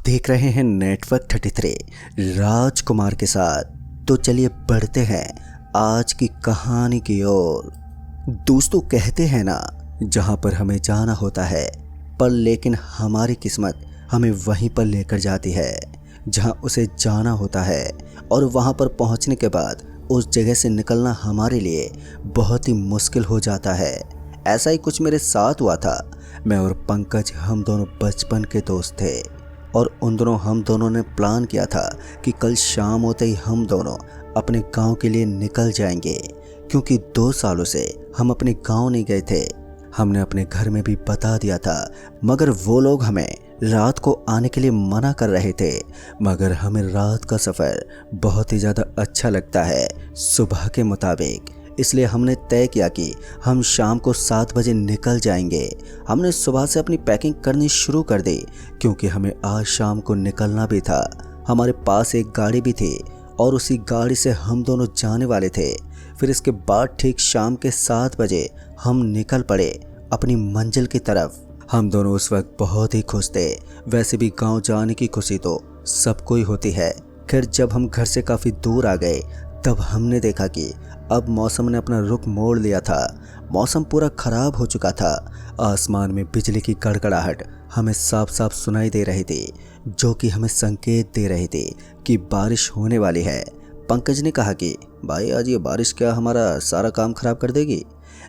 देख रहे हैं नेटवर्क 33 राजकुमार के साथ। तो चलिए बढ़ते हैं आज की कहानी की ओर। दोस्तों कहते हैं ना, जहां पर हमें जाना होता है पर लेकिन हमारी किस्मत हमें वहीं पर लेकर जाती है जहां उसे जाना होता है, और वहां पर पहुंचने के बाद उस जगह से निकलना हमारे लिए बहुत ही मुश्किल हो जाता है। ऐसा ही कुछ मेरे साथ हुआ था। मैं और पंकज हम दोनों बचपन के दोस्त थे और उन दोनों हम दोनों ने प्लान किया था कि कल शाम होते ही हम दोनों अपने गांव के लिए निकल जाएंगे, क्योंकि 2 सालों से हम अपने गांव नहीं गए थे। हमने अपने घर में भी बता दिया था, मगर वो लोग हमें रात को आने के लिए मना कर रहे थे। मगर हमें रात का सफ़र बहुत ही ज़्यादा अच्छा लगता है सुबह के मुताबिक, इसलिए हमने तय किया कि हम शाम को 7 बजे निकल जाएंगे। हमने सुबह से अपनी पैकिंग करनी शुरू कर दी, क्योंकि हमें आज शाम को निकलना भी था। हमारे पास एक गाड़ी भी थी और उसी गाड़ी से हम दोनों जाने वाले थे। फिर इसके बाद ठीक शाम के 7 बजे हम निकल पड़े अपनी मंजिल की तरफ। हम दोनों उस वक्त बहुत ही खुश थे। वैसे भी गांव जाने की खुशी तो सबको ही होती है। खैर जब हम घर से काफ़ी दूर आ गए तब हमने देखा कि अब मौसम ने अपना रुख मोड़ लिया था। मौसम पूरा ख़राब हो चुका था। आसमान में बिजली की गड़गड़ाहट हमें साफ साफ सुनाई दे रही थी, जो कि हमें संकेत दे रही थी कि बारिश होने वाली है। पंकज ने कहा कि भाई आज ये बारिश क्या हमारा सारा काम ख़राब कर देगी।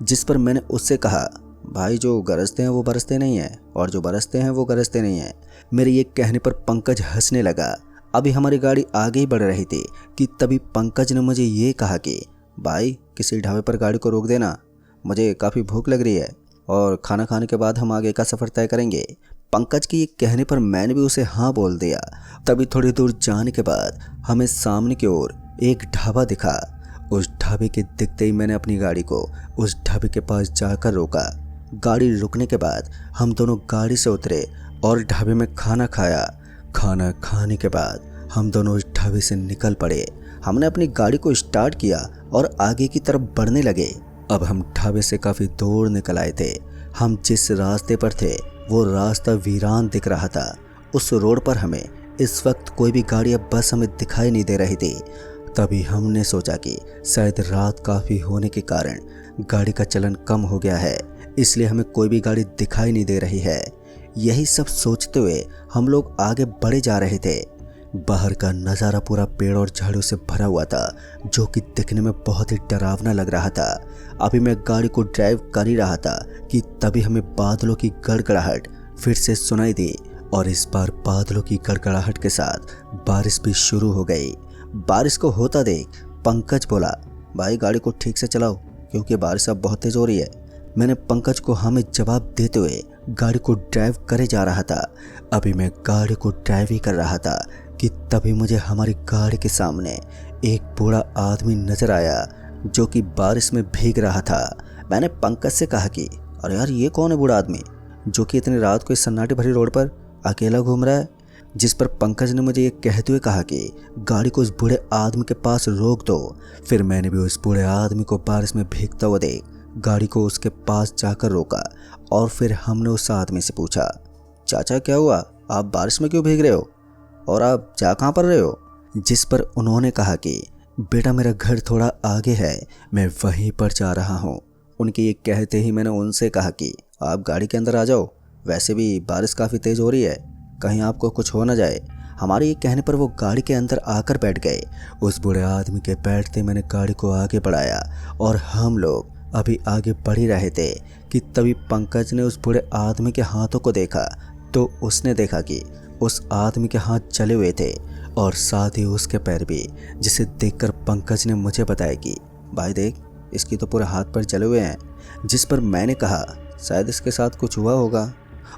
जिस पर मैंने उससे कहा, भाई जो गरजते हैं वो बरसते नहीं हैं, और जो बरसते हैं वो गरजते नहीं हैं। मेरे ये कहने पर पंकज हंसने लगा। अभी हमारी गाड़ी आगे ही बढ़ रही थी कि तभी पंकज ने मुझे ये कहा कि भाई किसी ढाबे पर गाड़ी को रोक देना, मुझे काफ़ी भूख लग रही है और खाना खाने के बाद हम आगे का सफ़र तय करेंगे। पंकज के ये कहने पर मैंने भी उसे हाँ बोल दिया। तभी थोड़ी दूर जाने के बाद हमें सामने की ओर एक ढाबा दिखा। उस ढाबे के दिखते ही मैंने अपनी गाड़ी को उस ढाबे के पास जाकर रोका। गाड़ी रुकने के बाद हम दोनों गाड़ी से उतरे और ढाबे में खाना खाया। खाना खाने के बाद हम दोनों उस ढाबे से निकल पड़े। हमने अपनी गाड़ी को स्टार्ट किया और आगे की तरफ बढ़ने लगे। अब हम ढाबे से काफ़ी दूर निकल आए थे। हम जिस रास्ते पर थे वो रास्ता वीरान दिख रहा था। उस रोड पर हमें इस वक्त कोई भी गाड़ी या बस हमें दिखाई नहीं दे रही थी। तभी हमने सोचा कि शायद रात काफ़ी होने के कारण गाड़ी का चलन कम हो गया है, इसलिए हमें कोई भी गाड़ी दिखाई नहीं दे रही है। यही सब सोचते हुए हम लोग आगे बढ़े जा रहे थे। बाहर का नज़ारा पूरा पेड़ और झाड़ियों से भरा हुआ था, जो कि दिखने में बहुत ही डरावना लग रहा था। अभी मैं गाड़ी को ड्राइव कर ही रहा था कि तभी हमें बादलों की गड़गड़ाहट फिर से सुनाई दी, और इस बार बादलों की गड़गड़ाहट के साथ बारिश भी शुरू हो गई। बारिश को होता देख पंकज बोला, भाई गाड़ी को ठीक से चलाओ क्योंकि बारिश अब बहुत तेज़ हो रही है। मैंने पंकज को हमें जवाब देते हुए गाड़ी को ड्राइव करे जा रहा था। अभी मैं गाड़ी को ड्राइव ही कर रहा था कि तभी मुझे हमारी गाड़ी के सामने एक बूढ़ा आदमी नजर आया, जो कि बारिश में भीग रहा था। मैंने पंकज से कहा कि अरे यार ये कौन है बूढ़ा आदमी जो कि इतनी रात को इस सन्नाटी भरी रोड पर अकेला घूम रहा है। जिस पर पंकज ने मुझे ये कहते हुए कहा कि गाड़ी को उस बूढ़े आदमी के पास रोक दो। फिर मैंने भी उस बूढ़े आदमी को बारिश में भीगता हुआ देख गाड़ी को उसके पास जाकर रोका, और फिर हमने उस आदमी से पूछा, चाचा क्या हुआ, आप बारिश में क्यों भीग रहे हो और आप जा कहाँ पर रहे हो। जिस पर उन्होंने कहा कि बेटा मेरा घर थोड़ा आगे है, मैं वहीं पर जा रहा हूँ। उनके ये कहते ही मैंने उनसे कहा कि आप गाड़ी के अंदर आ जाओ, वैसे भी बारिश काफ़ी तेज़ हो रही है, कहीं आपको कुछ हो ना जाए। हमारे ये कहने पर वो गाड़ी के अंदर आकर बैठ गए। उस बूढ़े आदमी के बैठते मैंने गाड़ी को आगे बढ़ाया और हम लोग अभी आगे बढ़ ही रहे थे कि तभी पंकज ने उस बूढ़े आदमी के हाथों को देखा। तो उसने देखा कि उस आदमी के हाथ जले हुए थे और साथ ही उसके पैर भी, जिसे देखकर पंकज ने मुझे बताया कि भाई देख इसकी तो पूरे हाथ पैर जले हुए हैं। जिस पर मैंने कहा शायद इसके साथ कुछ हुआ होगा,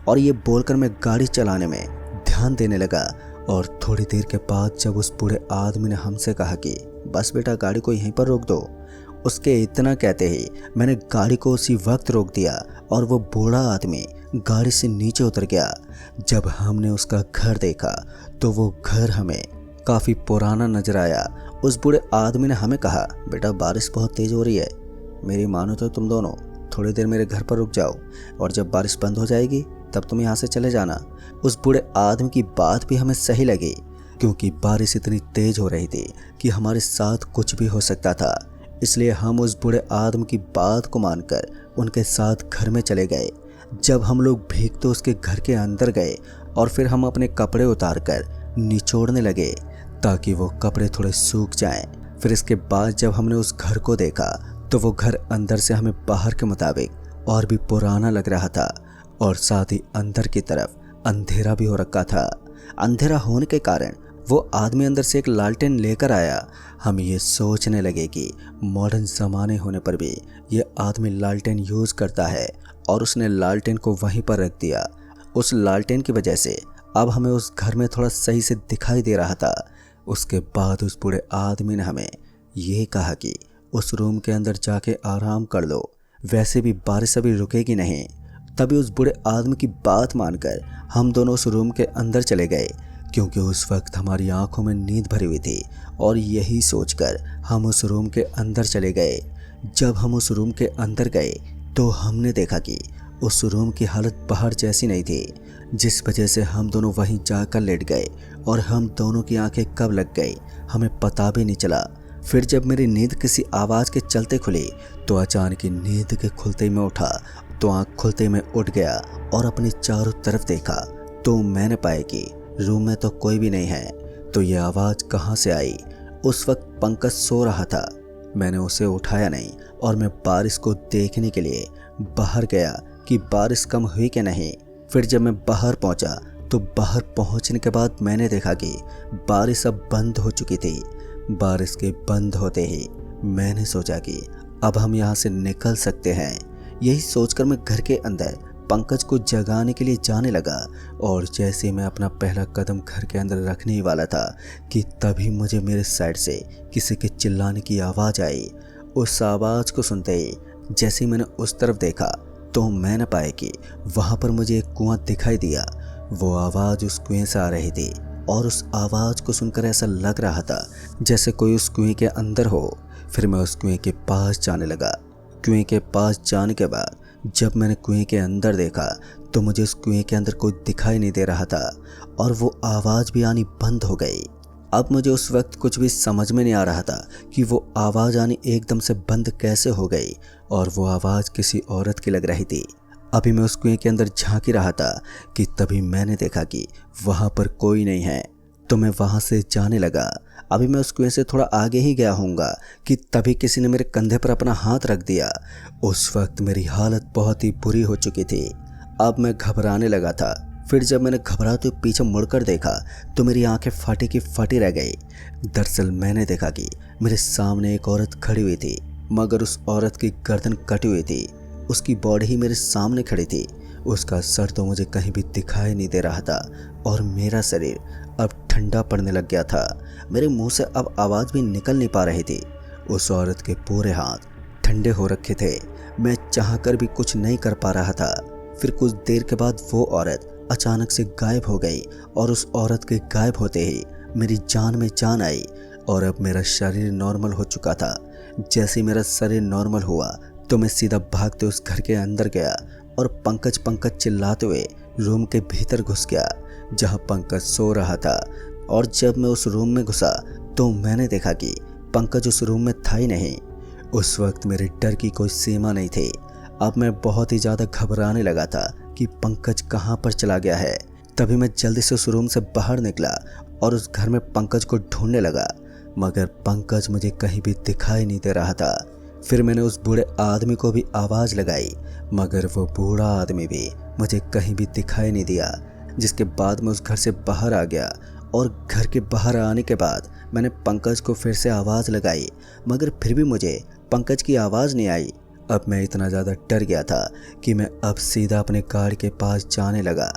और ये बोलकर मैं गाड़ी चलाने में ध्यान देने लगा। और थोड़ी देर के बाद जब उस बूढ़े आदमी ने हमसे कहा कि बस बेटा गाड़ी को यहीं पर रोक दो, उसके इतना कहते ही मैंने गाड़ी को उसी वक्त रोक दिया और वो बूढ़ा आदमी गाड़ी से नीचे उतर गया। जब हमने उसका घर देखा तो वो घर हमें काफ़ी पुराना नजर आया। उस बूढ़े आदमी ने हमें कहा, बेटा बारिश बहुत तेज़ हो रही है, मेरी मानो तो तुम दोनों थोड़ी देर मेरे घर पर रुक जाओ, और जब बारिश बंद हो जाएगी तब तुम यहाँ से चले जाना। उस बूढ़े आदमी की बात भी हमें सही लगी, क्योंकि बारिश इतनी तेज हो रही थी कि हमारे साथ कुछ भी हो सकता था। इसलिए हम उस बूढ़े आदमी की बात को मानकर उनके साथ घर में चले गए। जब हम लोग भीगते उसके घर के अंदर गए और फिर हम अपने कपड़े उतार कर निचोड़ने लगे ताकि वो कपड़े थोड़े सूख जाएं। फिर इसके बाद जब हमने उस घर को देखा तो वो घर अंदर से हमें बाहर के मुताबिक और भी पुराना लग रहा था और साथ ही अंदर की तरफ अंधेरा भी हो रखा था। अंधेरा होने के कारण वो आदमी अंदर से एक लालटेन लेकर आया। हम ये सोचने लगे कि मॉडर्न ज़माने होने पर भी ये आदमी लालटेन यूज़ करता है और उसने लालटेन को वहीं पर रख दिया। उस लालटेन की वजह से अब हमें उस घर में थोड़ा सही से दिखाई दे रहा था। उसके बाद उस बूढ़े आदमी ने हमें ये कहा कि उस रूम के अंदर जाके आराम कर लो, वैसे भी बारिश अभी रुकेगी नहीं। तभी उस बूढ़े आदमी की बात मानकर हम दोनों उस रूम के अंदर चले गए, क्योंकि उस वक्त हमारी आंखों में नींद भरी हुई थी और यही सोचकर हम उस रूम के अंदर चले गए। जब हम उस रूम के अंदर गए तो हमने देखा कि उस रूम की हालत बाहर जैसी नहीं थी, जिस वजह से हम दोनों वहीं जाकर लेट गए और हम दोनों की आंखें कब लग गई हमें पता भी नहीं चला। फिर जब मेरी नींद किसी आवाज़ के चलते खुली तो अचानक ही नींद के खुलते ही मैं उठा तो आँख खुलते ही मैं उठ गया और अपनी चारों तरफ देखा तो मैंने पाया कि रूम में तो कोई भी नहीं है। तो यह आवाज़ कहाँ से आई? उस वक्त पंकज सो रहा था। मैंने उसे उठाया नहीं और मैं बारिश को देखने के लिए बाहर गया कि बारिश कम हुई कि नहीं। फिर जब मैं बाहर पहुंचा तो बाहर पहुंचने के बाद मैंने देखा कि बारिश अब बंद हो चुकी थी। बारिश के बंद होते ही मैंने सोचा कि अब हम यहाँ से निकल सकते हैं। यही सोचकर मैं घर के अंदर पंकज को जगाने के लिए जाने लगा और जैसे मैं अपना पहला कदम घर के अंदर रखने ही वाला था कि तभी मुझे मेरे साइड से किसी के चिल्लाने की आवाज़ आई। उस आवाज़ को सुनते ही जैसे मैंने उस तरफ देखा तो मैंने पाया कि वहाँ पर मुझे एक कुआं दिखाई दिया। वो आवाज़ उस कुएं से आ रही थी और उस आवाज़ को सुनकर ऐसा लग रहा था जैसे कोई उस कुएं के अंदर हो। फिर मैं उस कुएं के पास जाने लगा। कुएं के पास जाने के बाद जब मैंने कुएं के अंदर देखा तो मुझे उस कुएं के अंदर कोई दिखाई नहीं दे रहा था और वो आवाज़ भी आनी बंद हो गई। अब मुझे उस वक्त कुछ भी समझ में नहीं आ रहा था कि वो आवाज़ आनी एकदम से बंद कैसे हो गई और वो आवाज़ किसी औरत की लग रही थी। अभी मैं उस कुएं के अंदर झांक ही रहा था कि तभी मैंने देखा कि वहाँ पर कोई नहीं है। तो मैं वहाँ से जाने लगा। अभी मैं उस कुएं से थोड़ा आगे ही गया होऊंगा कि तभी किसी ने मेरे कंधे पर अपना हाथ रख दिया। उस वक्त मेरी हालत बहुत ही बुरी हो चुकी थी। अब मैं घबराने लगा था। फिर जब मैंने घबराते हुए पीछे मुड़कर देखा तो मेरी आंखें फटी की फटी रह गई। दरअसल मैंने देखा कि मेरे सामने एक औरत खड़ी हुई थी, मगर उस औरत की गर्दन कटी हुई थी। उसकी बॉडी ही मेरे सामने खड़ी थी। उसका सर तो मुझे कहीं भी दिखाई नहीं दे रहा था और मेरा शरीर अब ठंडा पड़ने लग गया था। मेरे मुंह से अब आवाज़ भी निकल नहीं पा रही थी। उस औरत के पूरे हाथ ठंडे हो रखे थे। मैं चाहकर भी कुछ नहीं कर पा रहा था। फिर कुछ देर के बाद वो औरत अचानक से गायब हो गई और उस औरत के गायब होते ही मेरी जान में जान आई और अब मेरा शरीर नॉर्मल हो चुका था। जैसे मेरा शरीर नॉर्मल हुआ तो मैं सीधा भागते उस घर के अंदर गया और पंकज पंकज चिल्लाते हुए रूम के भीतर घुस गया जहां पंकज सो रहा था। और जब मैं उस रूम में घुसा तो मैंने देखा कि पंकज उस रूम में था ही नहीं। उस वक्त मेरे डर की कोई सीमा नहीं थी। अब मैं बहुत ही ज़्यादा घबराने लगा था कि पंकज कहाँ पर चला गया है। तभी मैं जल्दी से उस रूम से बाहर निकला और उस घर में पंकज को ढूंढने लगा, मगर पंकज मुझे कहीं भी दिखाई नहीं दे रहा था। फिर मैंने उस बूढ़े आदमी को भी आवाज़ लगाई, मगर वो बूढ़ा आदमी भी मुझे कहीं भी दिखाई नहीं दिया। जिसके बाद मैं उस घर से बाहर आ गया और घर के बाहर आने के बाद मैंने पंकज को फिर से आवाज़ लगाई, मगर फिर भी मुझे पंकज की आवाज़ नहीं आई। अब मैं इतना ज़्यादा डर गया था कि मैं अब सीधा अपने गाड़ी के पास जाने लगा।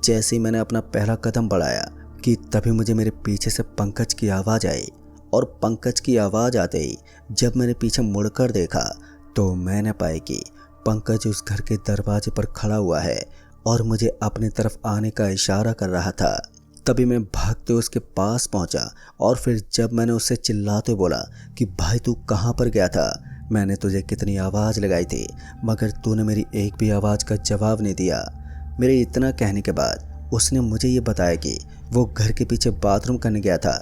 जैसे ही मैंने अपना पहला कदम बढ़ाया कि तभी मुझे मेरे पीछे से पंकज की आवाज़ आई और पंकज की आवाज़ आते ही जब मैंने पीछे मुड़कर देखा तो मैंने पाया कि पंकज उस घर के दरवाजे पर खड़ा हुआ है और मुझे अपनी तरफ आने का इशारा कर रहा था। तभी मैं भागते हुए उसके पास पहुंचा और फिर जब मैंने उससे चिल्लाते बोला कि भाई तू कहाँ पर गया था, मैंने तुझे कितनी आवाज़ लगाई थी मगर तूने मेरी एक भी आवाज़ का जवाब नहीं दिया। मेरे इतना कहने के बाद उसने मुझे ये बताया कि वो घर के पीछे बाथरूम करने गया था।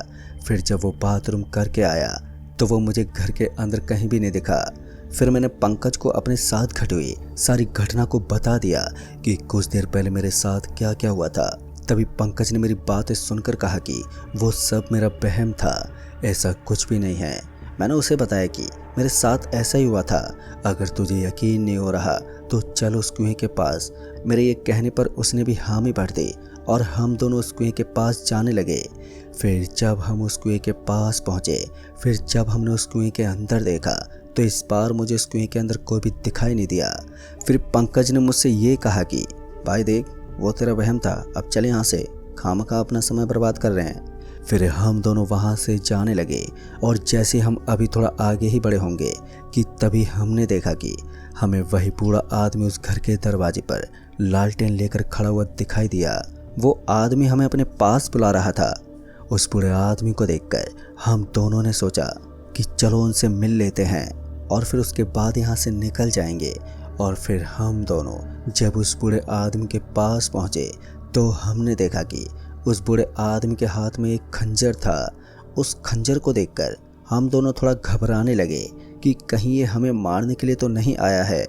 फिर जब वो बाथरूम करके आया तो वो मुझे घर के अंदर कहीं भी नहीं दिखा। फिर मैंने पंकज को अपने साथ घटी हुई सारी घटना को बता दिया कि कुछ देर पहले मेरे साथ क्या क्या हुआ था। तभी पंकज ने मेरी बातें सुनकर कहा कि वो सब मेरा वहम था, ऐसा कुछ भी नहीं है। मैंने उसे बताया कि मेरे साथ ऐसा ही हुआ था, अगर तुझे यकीन नहीं हो रहा तो चल उस कुएं के पास। मेरे ये कहने पर उसने भी हामी भर दी और हम दोनों उस कुएं के पास जाने लगे। फिर जब हम उस कुएं के पास पहुँचे, फिर जब हमने उस कुएं के अंदर देखा तो इस बार मुझे उस कुएं के अंदर कोई भी दिखाई नहीं दिया। फिर पंकज ने मुझसे ये कहा कि भाई देख, वो तेरा वहम था, अब चले यहाँ से, खामखा अपना समय बर्बाद कर रहे हैं। फिर हम दोनों वहाँ से जाने लगे और जैसे हम अभी थोड़ा आगे ही बढ़े होंगे कि तभी हमने देखा कि हमें वही बूढ़ा आदमी उस घर के दरवाजे पर लालटेन लेकर खड़ा हुआ दिखाई दिया। वो आदमी हमें अपने पास बुला रहा था। उस बूढ़े आदमी को देखकर हम दोनों ने सोचा कि चलो उनसे मिल लेते हैं और फिर उसके बाद यहाँ से निकल जाएंगे। और फिर हम दोनों जब उस बूढ़े आदमी के पास पहुँचे तो हमने देखा कि उस बूढ़े आदमी के हाथ में एक खंजर था। उस खंजर को देखकर हम दोनों थोड़ा घबराने लगे कि कहीं ये हमें मारने के लिए तो नहीं आया है।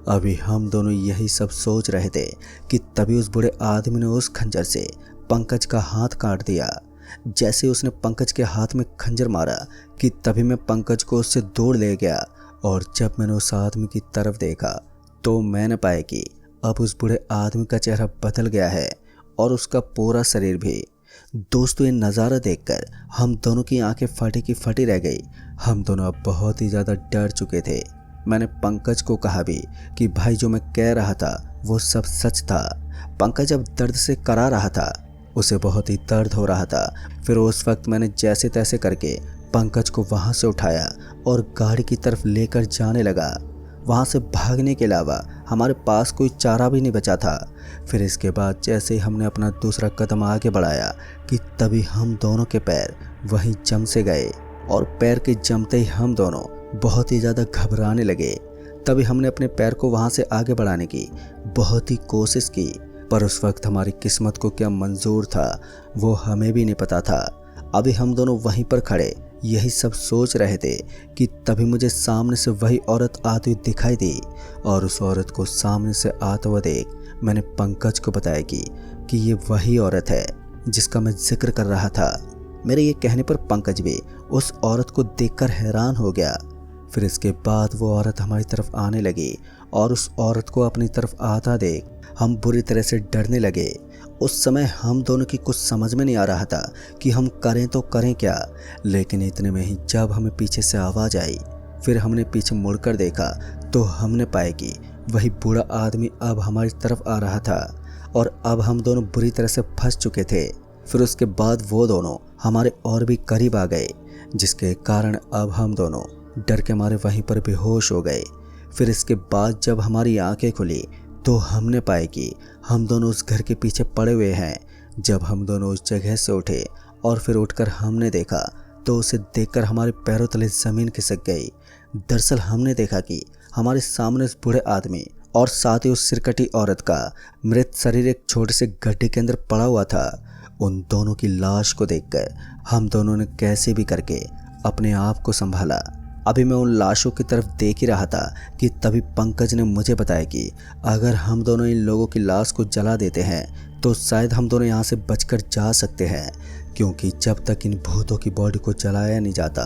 अभी हम दोनों यही सब सोच रहे थे कि तभी उस बूढ़े आदमी ने उस खंजर से पंकज का हाथ काट दिया। जैसे उसने पंकज के हाथ में खंजर मारा कि तभी मैं पंकज को उससे दूर ले गया। और जब मैंने उस आदमी की तरफ देखा तो मैंने पाया कि अब उस बूढ़े आदमी का चेहरा बदल गया है और उसका पूरा शरीर भी। दोस्तों, ये नज़ारा देखकर हम दोनों की आंखें फटी की फटी रह गई। हम दोनों अब बहुत ही ज़्यादा डर चुके थे। मैंने पंकज को कहा भी कि भाई जो मैं कह रहा था वो सब सच था। पंकज अब दर्द से करा रहा था, उसे बहुत ही दर्द हो रहा था। फिर उस वक्त मैंने जैसे तैसे करके पंकज को वहाँ से उठाया और गाड़ी की तरफ लेकर जाने लगा। वहाँ से भागने के अलावा हमारे पास कोई चारा भी नहीं बचा था। फिर इसके बाद जैसे ही हमने अपना दूसरा कदम आगे बढ़ाया कि तभी हम दोनों के पैर वहीं जम से गए और पैर के जमते ही हम दोनों बहुत ही ज़्यादा घबराने लगे। तभी हमने अपने पैर को वहाँ से आगे बढ़ाने की बहुत ही कोशिश की, पर उस वक्त हमारी किस्मत को क्या मंजूर था वो हमें भी नहीं पता था। अभी हम दोनों वहीं पर खड़े यही सब सोच रहे थे कि तभी मुझे सामने से वही औरत आती हुई दिखाई दी। और उस औरत को सामने से आता हुआ देख मैंने पंकज को बताया कि ये वही औरत है जिसका मैं जिक्र कर रहा था। मेरे ये कहने पर पंकज भी उस औरत को देखकर हैरान हो गया। फिर इसके बाद वो औरत हमारी तरफ आने लगी और उस औरत को अपनी तरफ आता देख हम बुरी तरह से डरने लगे। उस समय हम दोनों की कुछ समझ में नहीं आ रहा था कि हम करें तो करें क्या। लेकिन इतने में ही जब हमें पीछे से आवाज़ आई, फिर हमने पीछे मुड़कर देखा तो हमने पाया कि वही बूढ़ा आदमी अब हमारी तरफ आ रहा था और अब हम दोनों बुरी तरह से फंस चुके थे। फिर उसके बाद वो दोनों हमारे और भी करीब आ गए, जिसके कारण अब हम दोनों डर के मारे वहीं पर बेहोश हो गए। फिर इसके बाद जब हमारी आंखें खुली तो हमने पाया कि हम दोनों उस घर के पीछे पड़े हुए हैं। जब हम दोनों उस जगह से उठे और फिर उठकर हमने देखा तो उसे देखकर हमारे पैरों तले ज़मीन खिसक गई। दरअसल हमने देखा कि हमारे सामने उस बूढ़े आदमी और साथ ही उस सिरकटी औरत का मृत शरीर एक छोटे से गड्ढे के अंदर पड़ा हुआ था। उन दोनों की लाश को देखकर हम दोनों ने कैसे भी करके अपने आप को संभाला। अभी मैं उन लाशों की तरफ देख ही रहा था कि तभी पंकज ने मुझे बताया कि अगर हम दोनों इन लोगों की लाश को जला देते हैं तो शायद हम दोनों यहाँ से बचकर जा सकते हैं, क्योंकि जब तक इन भूतों की बॉडी को जलाया नहीं जाता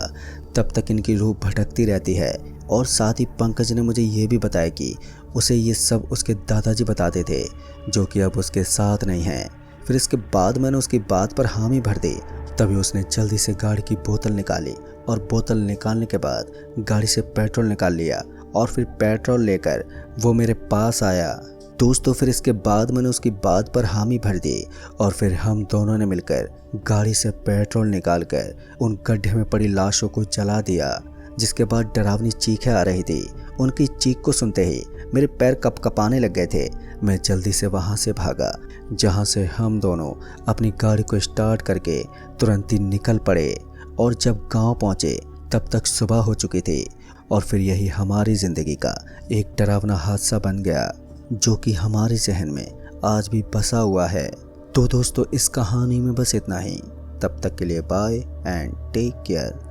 तब तक इनकी रूह भटकती रहती है। और साथ ही पंकज ने मुझे ये भी बताया कि उसे ये सब उसके दादाजी बताते थे, जो कि अब उसके साथ नहीं हैं। फिर इसके बाद मैंने उसकी बात पर हामी भर दी। तभी उसने जल्दी से गाड़ी की बोतल निकाली और बोतल निकालने के बाद गाड़ी से पेट्रोल निकाल लिया और फिर पेट्रोल लेकर वो मेरे पास आया। दोस्तों, फिर इसके बाद मैंने उसकी बात पर हामी भर दी और फिर हम दोनों ने मिलकर गाड़ी से पेट्रोल निकालकर उन गड्ढे में पड़ी लाशों को जला दिया, जिसके बाद डरावनी चीखें आ रही थी। उनकी चीख को सुनते ही मेरे पैर कपकपाने लग गए थे। मैं जल्दी से वहाँ से भागा, जहाँ से हम दोनों अपनी गाड़ी को स्टार्ट करके तुरंत ही निकल पड़े। और जब गांव पहुँचे तब तक सुबह हो चुकी थी और फिर यही हमारी ज़िंदगी का एक डरावना हादसा बन गया, जो कि हमारे जहन में आज भी बसा हुआ है। तो दोस्तों इस कहानी में बस इतना ही। तब तक के लिए बाय एंड टेक केयर।